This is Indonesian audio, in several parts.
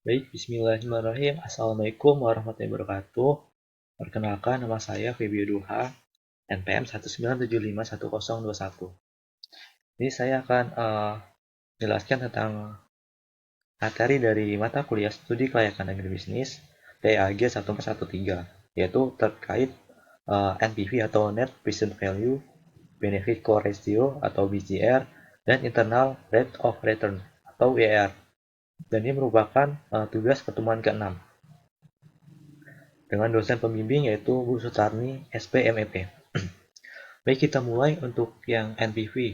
Baik, bismillahirrahmanirrahim. Assalamualaikum warahmatullahi wabarakatuh. Perkenalkan, nama saya Febio Duha, NPM 1975101. Ini saya akan jelaskan tentang materi dari mata kuliah studi kelayakan agribisnis TAG 1413, yaitu terkait NPV atau Net Present Value, Benefit Core Ratio atau BCR, dan Internal Rate of Return atau WR. Dan ini merupakan tugas pertemuan ke-6 dengan dosen pembimbing yaitu Bu Sutarni, SPMEP. Baik, kita mulai untuk yang NPV.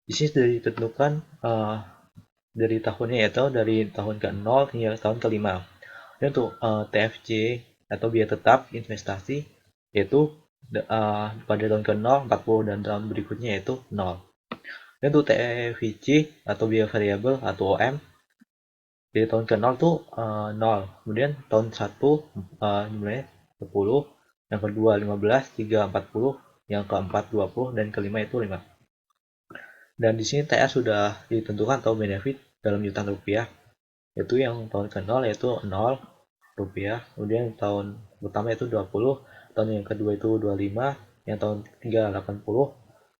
Di sini sudah ditentukan dari tahunnya, yaitu dari tahun ke-0 hingga tahun ke-5. Dan untuk TFC atau biaya tetap investasi yaitu pada tahun ke-0, 40 dan tahun berikutnya yaitu 0. Dan untuk TFVC atau biaya variabel atau OM dari tahun ke-0 tuh 0. Kemudian tahun 1 jumlahnya 10, yang kedua 15, 3 40, yang keempat 20 dan kelima itu 5. Dan di sini TR sudah ditentukan atau benefit dalam jutaan rupiah, yaitu yang tahun ke-0 yaitu 0 rupiah, kemudian tahun pertama itu 20, tahun yang kedua itu 25, yang tahun ketiga 80,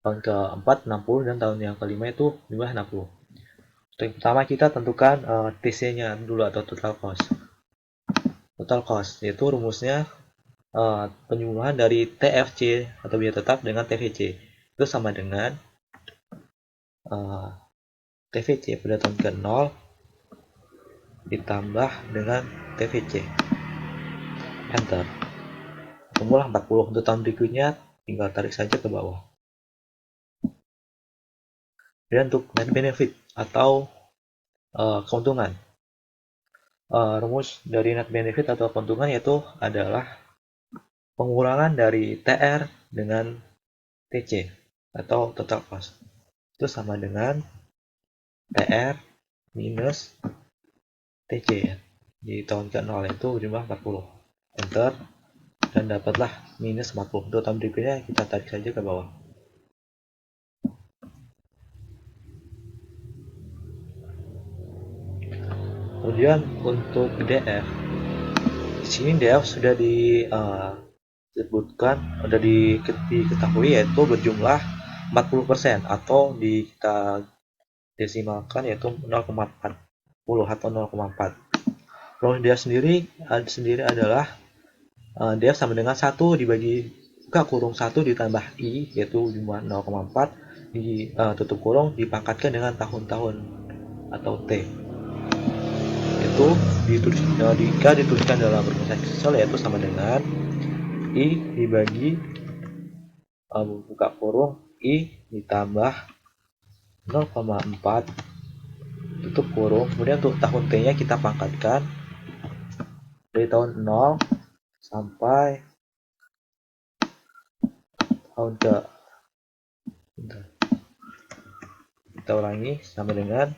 tahun keempat 60, dan tahun yang kelima itu 60. Yang pertama kita tentukan TC-nya dulu atau total cost. Total cost yaitu rumusnya penjumlahan dari TFC atau biaya tetap dengan TVC itu sama dengan TVC pada tahun ke-0 ditambah dengan TVC. Enter. Formula 40 untuk tahun berikutnya tinggal tarik saja ke bawah. Dan untuk net benefit atau keuntungan, rumus dari net benefit atau keuntungan yaitu adalah pengurangan dari TR dengan TC atau total cost. Itu sama dengan TR minus TC ya. Di tahun ke-0 itu jumlah 40. Enter. Dan dapatlah minus 40. Untuk tahun berikutnya kita tarik saja ke bawah. Kemudian untuk DF, di sini DF sudah disebutkan, sudah diketahui yaitu berjumlah 40% atau kita desimalkan yaitu 0,40 atau 0,4. Rumus DF sendiri adalah DF sama dengan 1 dibagi buka kurung 1 ditambah I yaitu jumlah 0,4 tutup kurung dipangkatkan dengan tahun-tahun atau T. Itu dituliskan dalam rumus Excel yaitu sama dengan I dibagi buka kurung I ditambah 0,4 tutup kurung, kemudian untuk tahun T nya kita pangkatkan dari tahun 0 sampai tahun ke, kita ulangi, sama dengan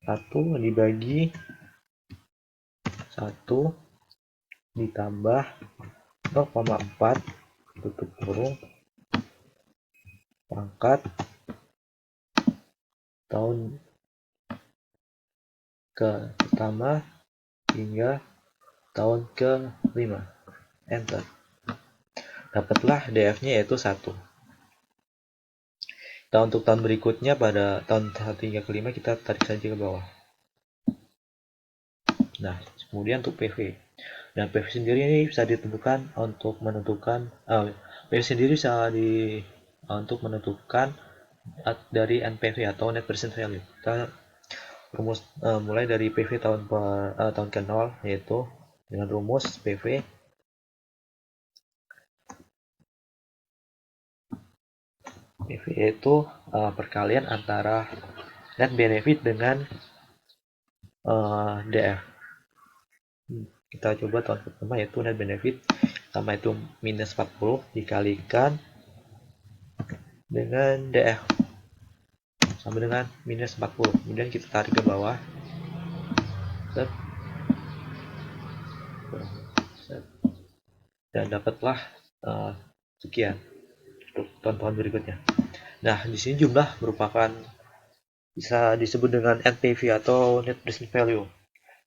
1 dibagi 1 ditambah 0,4 tutup kurung pangkat tahun ke pertama hingga tahun ke-5. Enter. Dapatlah DF-nya yaitu 1. Dan untuk tahun berikutnya pada tahun 1 hingga ke-5 kita tarik saja ke bawah. Nah, kemudian untuk PV. Dan PV sendiri ini bisa ditentukan untuk menentukan PV sendiri bisa untuk menentukan dari NPV atau Net Present Value. Kita rumus mulai dari PV tahun ke-0 yaitu dengan rumus PV yaitu perkalian antara net benefit dengan DF. Kita coba tahun pertama yaitu net benefit pertama itu minus 40 dikalikan dengan DF sama dengan minus 40. Kemudian kita tarik ke bawah. Dan dapatlah sekian untuk tahun-tahun berikutnya. Nah, di sini jumlah merupakan bisa disebut dengan NPV atau Net Present Value.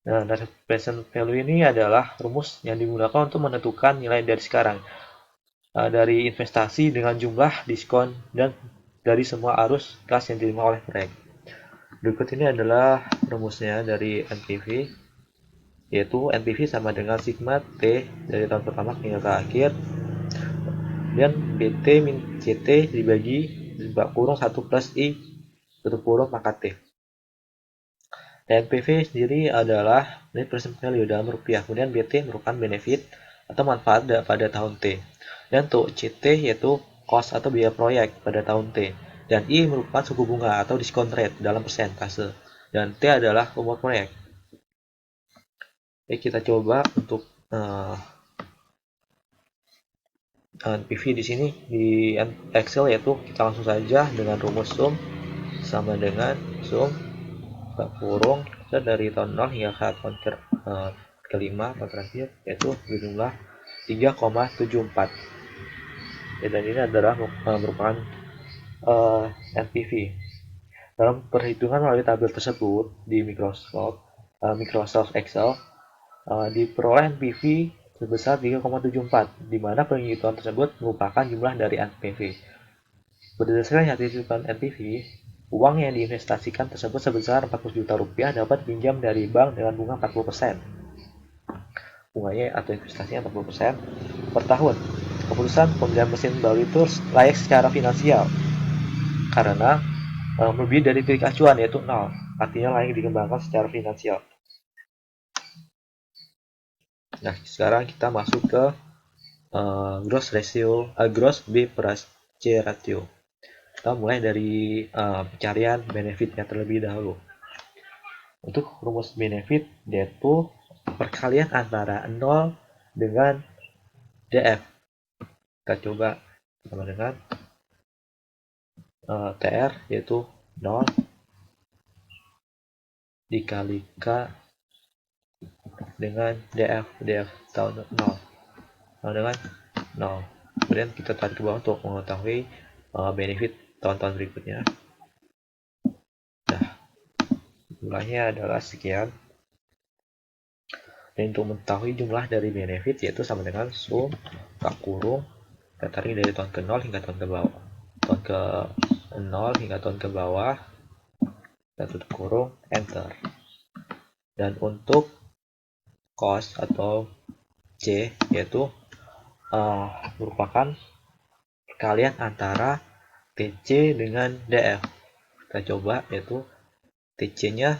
Nah, net present value ini adalah rumus yang digunakan untuk menentukan nilai dari sekarang, dari investasi dengan jumlah diskon dan dari semua arus kas yang diterima oleh proyek. Berikut ini adalah rumusnya dari NPV, yaitu NPV sama dengan sigma T dari tahun pertama hingga ke akhir, dan BT min CT dibagi kurung 1 plus I tutup kurung pangkat T. NPV sendiri adalah net present value dalam rupiah, kemudian BT merupakan benefit atau manfaat pada tahun T, dan untuk CT yaitu cost atau biaya proyek pada tahun T, dan I merupakan suku bunga atau discount rate dalam persentase, dan T adalah umur proyek. Oke, kita coba untuk NPV di sini di Excel, yaitu kita langsung saja dengan rumus sum sama dengan sum kurung dari tahun 0 hingga ke tahun kelima atau terakhir, yaitu berjumlah 3,74. Dan ini adalah merupakan NPV. Dalam perhitungan melalui tabel tersebut di Microsoft Excel, diperoleh NPV sebesar 3,74, di mana penghitungan tersebut merupakan jumlah dari NPV. Berdasarkan hitungan NPV, uang yang diinvestasikan tersebut sebesar 40 juta rupiah dapat pinjam dari bank dengan bunga 40%. Bunganya atau investasinya 40% per tahun. Keputusan pembelian mesin baru itu layak secara finansial karena lebih dari titik acuan, yaitu 0, artinya layak dikembangkan secara finansial. Nah, sekarang kita masuk ke gross B per C ratio. Kita mulai dari pencarian benefitnya terlebih dahulu. Untuk rumus benefit, yaitu perkalian antara 0 dengan DF. Kita coba sama dengan TR, yaitu 0 dikalikan dengan DF tahun 0 sama dengan 0. Kemudian kita tarik ke bawah untuk mengetahui benefit tahun-tahun berikutnya. Nah, jumlahnya adalah sekian. Dan untuk mengetahui jumlah dari benefit, yaitu sama dengan sum kurung kita tarik dari tahun ke 0 hingga tahun ke bawah, tahun ke 0 hingga tahun ke bawah, dan tutup kurung, enter. Dan untuk cost atau C, yaitu merupakan perkalian antara TC dengan DF. Kita coba, yaitu TC-nya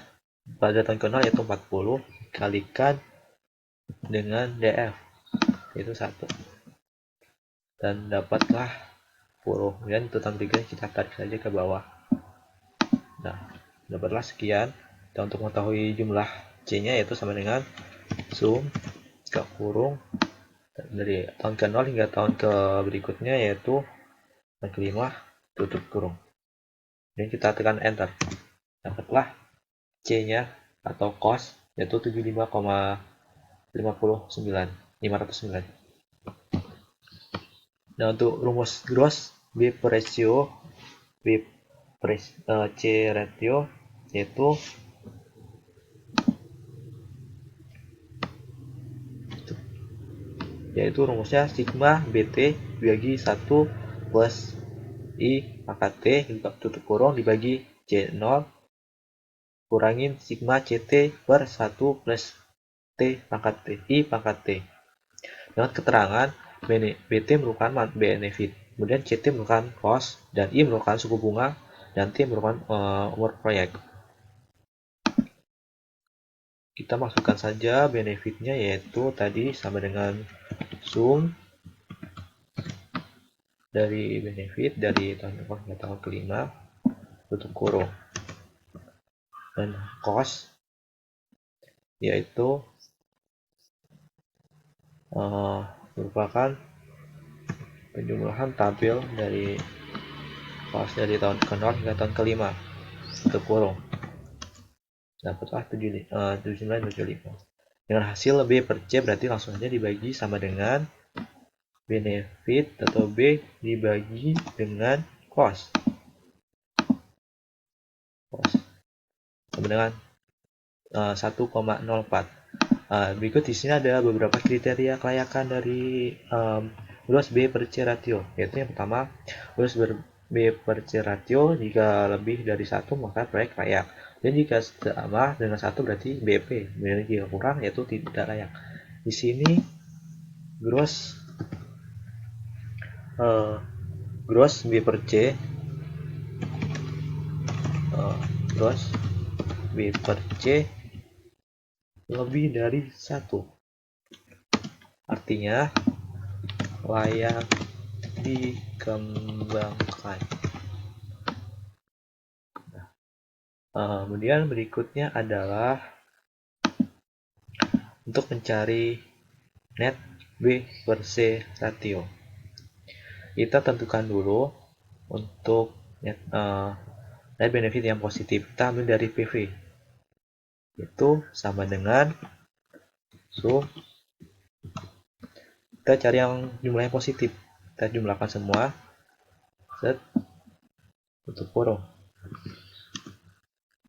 pada tahun ke 0 yaitu 40 dikalikan dengan DF, yaitu 1. Dan dapatlah kurung. Kemudian tentang berikutnya kita tarik saja ke bawah. Nah, dapatlah sekian. Dan untuk mengetahui jumlah C-nya, yaitu sama dengan sum kurung dari tahun ke 0 hingga tahun ke berikutnya, yaitu tahun kelima tutup kurung. Dan kita tekan enter. Dapatlah C-nya atau cost, yaitu 75,509. Nah, untuk rumus gross B per ratio, B per C ratio, yaitu rumusnya sigma BT dibagi 1 plus I pangkat T tutup kurung dibagi C0 kurangin sigma CT per 1 plus T pangkat T I pangkat T, dengan keterangan BT merupakan benefit, kemudian CT merupakan cost, dan I merupakan suku bunga, dan T merupakan umur proyek. Kita masukkan saja benefitnya, yaitu tadi sama dengan sum dari benefit dari tahun ke tahun kelima tutup kurung, dan cost yaitu merupakan penjumlahan tabel dari cost dari tahun ke 0 hingga tahun kelima tutup kurung, dapatlah 7975. Dengan hasil B per C berarti langsung saja dibagi sama dengan benefit atau B dibagi dengan cost sama dengan 1,04. Berikut di sini ada beberapa kriteria kelayakan dari gross B per C ratio, yaitu yang pertama, gross B per C ratio jika lebih dari 1 maka proyek layak, dan jika sama dengan 1 berarti BP, dan jika kurang yaitu tidak layak. Di sini gross B per C, gross B per C lebih dari 1, artinya layak dikembangkan. Kemudian berikutnya adalah untuk mencari net B per C ratio. Kita tentukan dulu untuk net benefit yang positif. Kita ambil dari PV. Itu sama dengan sum. Kita cari yang jumlahnya positif. Kita jumlahkan semua. Set. Tutup kurung.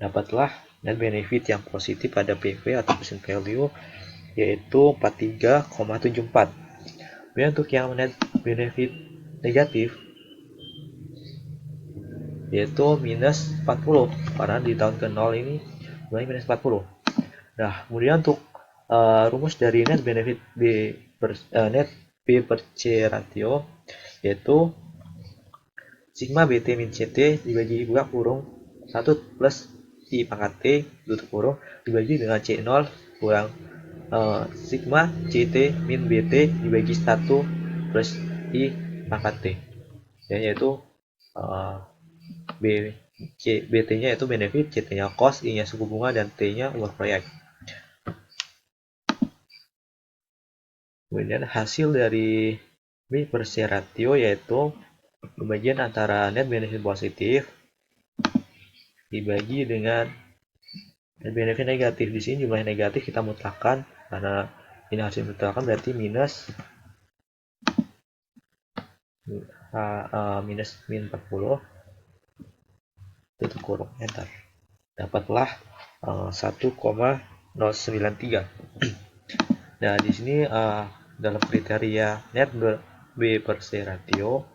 Dapatlah net benefit yang positif pada PV atau present value yaitu 43,74. Kemudian untuk yang net benefit negatif yaitu minus 40, karena di tahun ke-0 ini mulai minus 40. Nah, kemudian untuk rumus dari net benefit net B per C ratio yaitu sigma BT min CT dibagi buka kurung 1 plus I pangkat T tutup kurung dibagi dengan C0 kurang sigma CT min BT dibagi 1 plus I pangkat T, yaitu BT-nya itu benefit, CT-nya cost, I-nya suku bunga, dan T-nya umur proyek. Kemudian hasil dari B per C ratio yaitu pembagian antara net benefit positif dibagi dengan net benefit negatif. Di sini jumlah negatif kita mutlakkan karena ini harus dimutlakkan, berarti minus min 40 tutup kurung enter. Dapatlah 1,093. Nah, di sini dalam kriteria net B per C ratio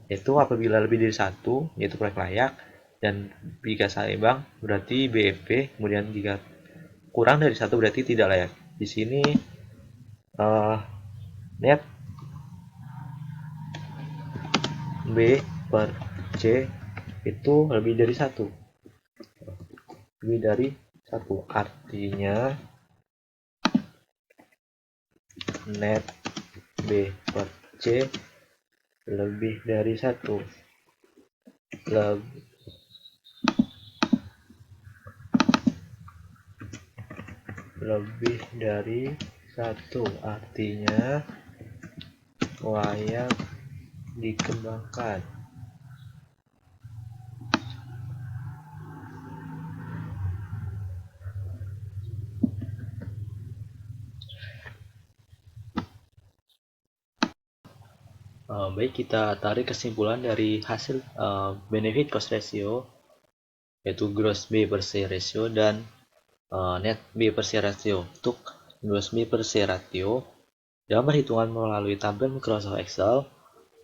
yaitu apabila lebih dari 1 yaitu proyek layak, dan jika seimbang berarti BFP, kemudian jika kurang dari 1 berarti tidak layak. Di sini net B per C itu lebih dari 1. Lebih dari 1 artinya net B per C lebih dari 1. Lebih dari 1 artinya layak dikembangkan. Baik, kita tarik kesimpulan dari hasil benefit cost ratio yaitu gross B per C ratio dan net B per C ratio. Untuk gross B per C ratio dalam perhitungan melalui tabel Microsoft Excel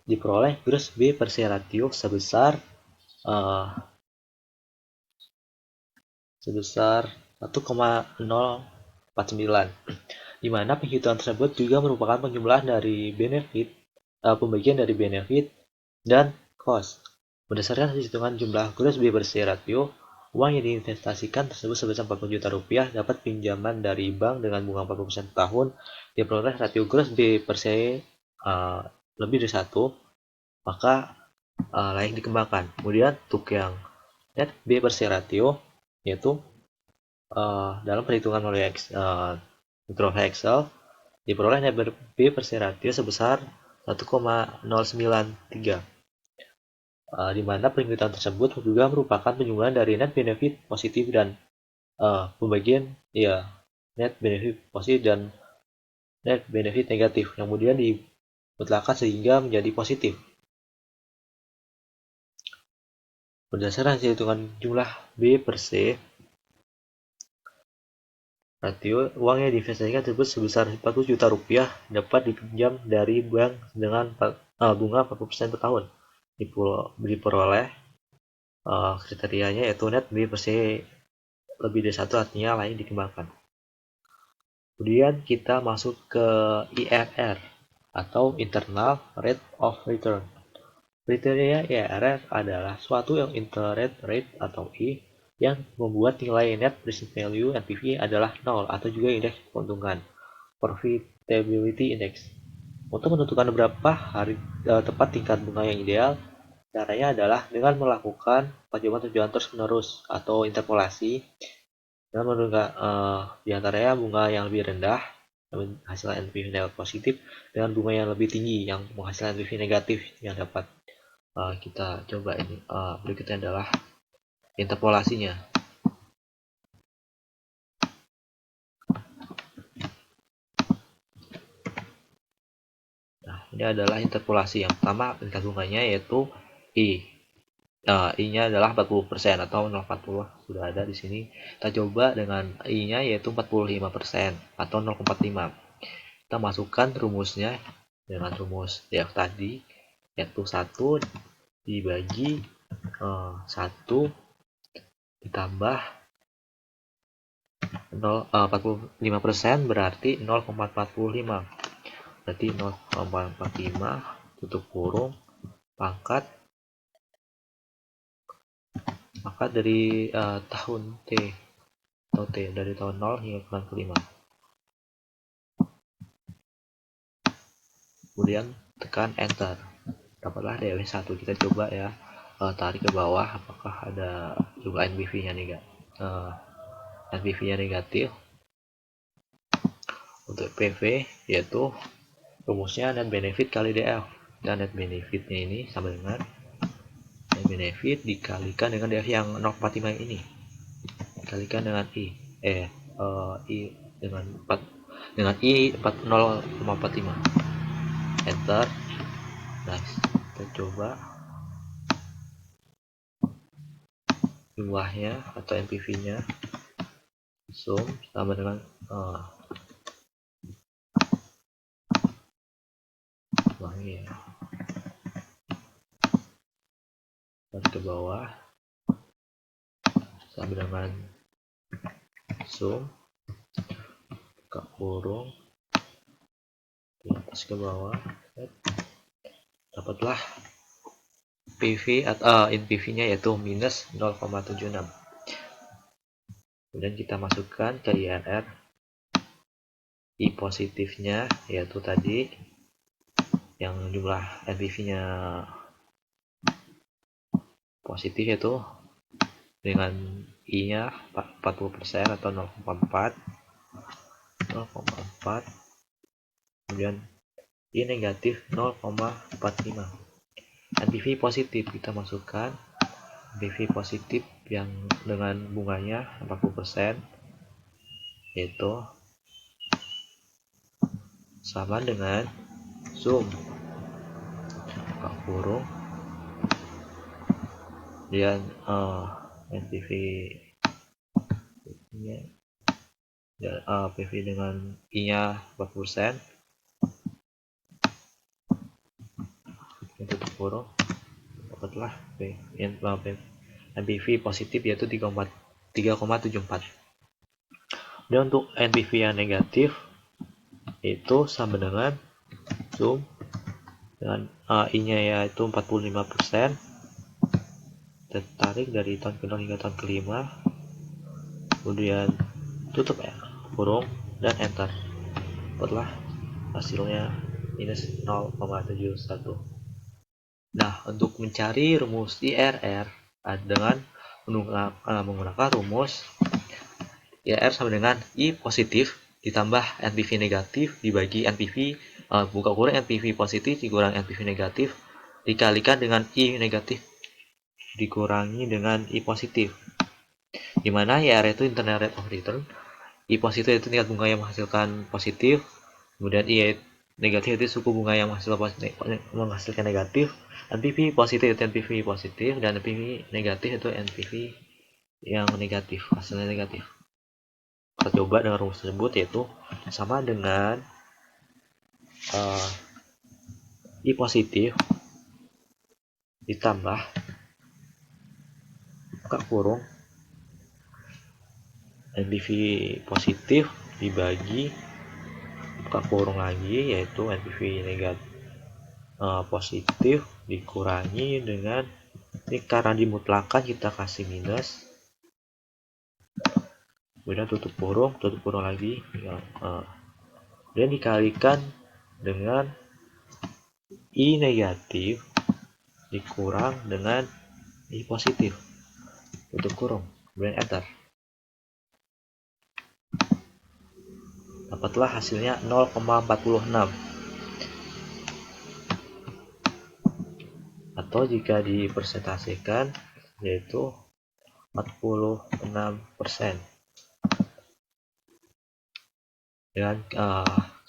diperoleh gross B per C ratio sebesar 1,049, di mana penghitungan tersebut juga merupakan penjumlahan dari benefit, pembagian dari benefit dan cost. Berdasarkan hitungan jumlah gross B per C ratio, uang yang diinvestasikan tersebut sebesar 40 juta rupiah dapat pinjaman dari bank dengan bunga 40% per tahun, diperoleh rasio gross B per C lebih dari 1, maka layak dikembangkan. Kemudian untuk yang net B per C ratio yaitu dalam perhitungan melalui Microsoft Excel diperoleh net B per C ratio sebesar 1,093, di mana penghitungan tersebut juga merupakan penjumlahan dari net benefit positif dan pembagian net benefit positif dan net benefit negatif yang kemudian dimutlakkan sehingga menjadi positif. Berdasarkan hasil hitungan jumlah B per C Rasio uang yang diinvestasikan tersebut sebesar 40 juta rupiah dapat dipinjam dari bank dengan bunga 40% per tahun. Diperoleh kriterianya yaitu net B per C lebih dari 1, artinya lain dikembangkan. Kemudian kita masuk ke IRR atau Internal Rate of Return. Kriteria IRR adalah suatu yang interest rate atau I yang membuat nilai net present value NPV adalah 0 atau juga indeks keuntungan Profitability Index. Untuk menentukan berapa tepat tingkat bunga yang ideal, caranya adalah dengan melakukan percobaan terus-menerus atau interpolasi dengan menentukan diantaranya bunga yang lebih rendah menghasilkan NPV positif dengan bunga yang lebih tinggi yang menghasilkan NPV negatif yang dapat kita coba ini. Berikutnya adalah interpolasinya. Nah, ini adalah interpolasi. Yang pertama tingkat bunganya yaitu I. I-nya adalah 40% atau 0,40 sudah ada di sini. Kita coba dengan I-nya yaitu 45% atau 0,45. Kita masukkan rumusnya dengan rumus DF tadi yaitu 1 dibagi 1 ditambah 45% berarti 0,45. Berarti 0,45 tutup kurung pangkat dari tahun T atau T dari tahun 0 hingga bulan kelima. Kemudian tekan enter, dapatlah DW1. Kita coba ya, tarik ke bawah apakah ada jumlah NBV-nya negatif. Untuk PV yaitu rumusnya net benefit kali DF, dan net benefitnya ini sama dengan net benefit dikalikan dengan DF yang 0,45 ini dikalikan dengan I dengan 0,45. Enter. Nah, kita coba jumlahnya atau NPV-nya, sum sama dengan jumlahnya ya. Tarik ke bawah sama dengan sum buka kurung di atas ke bawah, dapatlah PV atau NPV-nya yaitu minus 0,76. Kemudian kita masukkan ke IRR. I positifnya yaitu tadi yang jumlah NPV-nya positif yaitu dengan I-nya 40% atau 0,4. Kemudian I negatif 0,45. NPV positif kita masukkan NPV positif yang dengan bunganya 40% yaitu sama dengan sum buka kurung dan NPV PV dengan I-nya 40%, tutup kurung, dapatlah NPV positif yaitu 3,74. Dan untuk NPV yang negatif itu sama dengan sum dengan I-nya yaitu 45%, tertarik dari tahun ke-0 hingga tahun ke-5, kemudian tutup ya kurung dan enter. Dapatlah hasilnya minus 0,71. Nah, untuk mencari rumus IRR dengan menggunakan rumus IRR sama dengan I positif ditambah NPV negatif dibagi NPV buka kurung NPV positif dikurang NPV negatif dikalikan dengan I negatif dikurangi dengan I positif, dimana IRR itu internal rate of return. I positif itu tingkat bunga yang menghasilkan positif, kemudian I negatif itu suku bunga yang menghasilkan negatif. NPV positif itu NPV positif dan NPV negatif itu NPV yang negatif, hasilnya negatif. Kita coba dengan rumus tersebut, yaitu sama dengan I positif ditambah buka kurung NPV positif dibagi buka kurung lagi, yaitu NPV negatif positif dikurangi dengan, ini karena dimutlakan kita kasih minus, kemudian tutup kurung lagi, dan dikalikan dengan I negatif dikurang dengan I positif, tutup kurung, kemudian enter. Dapatlah hasilnya 0,46, atau jika dipersentasikan yaitu 46%. Dengan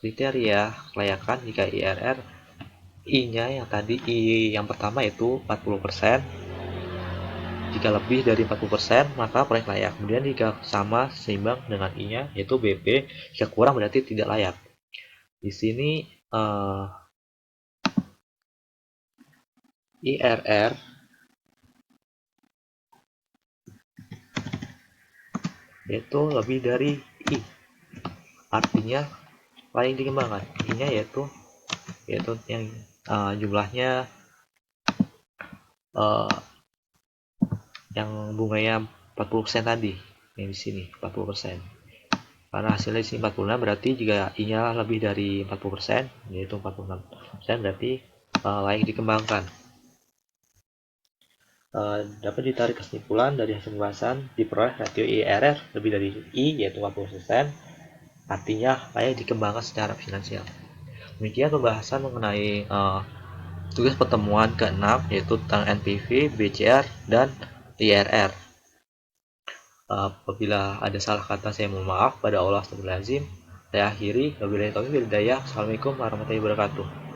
kriteria kelayakan, jika IRR I-nya yang tadi, I yang pertama itu 40%, jika lebih dari 40% maka proyek layak. Kemudian jika sama seimbang dengan I-nya yaitu BP, jika kurang berarti tidak layak. Di sini IRR yaitu lebih dari I, artinya layak dikembangkan. I-nya yaitu yang jumlahnya yang bunganya 40% tadi, yang di sini 40%. Karena hasilnya di sini 46, berarti jika I-nya lebih dari 40%, yaitu 46%, berarti layak dikembangkan. Dapat ditarik kesimpulan dari hasil pembahasan, diperoleh rasio IRR lebih dari I, yaitu 40%, artinya layak dikembangkan secara finansial. Demikian pembahasan mengenai tugas pertemuan ke-6, yaitu tentang NPV, BCR, dan IRR. Apabila ada salah kata, saya mohon maaf. Pada Allah Astagfirullahaladzim. Saya akhiri. Wabillahi taufiq wal hidayah. Assalamualaikum warahmatullahi wabarakatuh.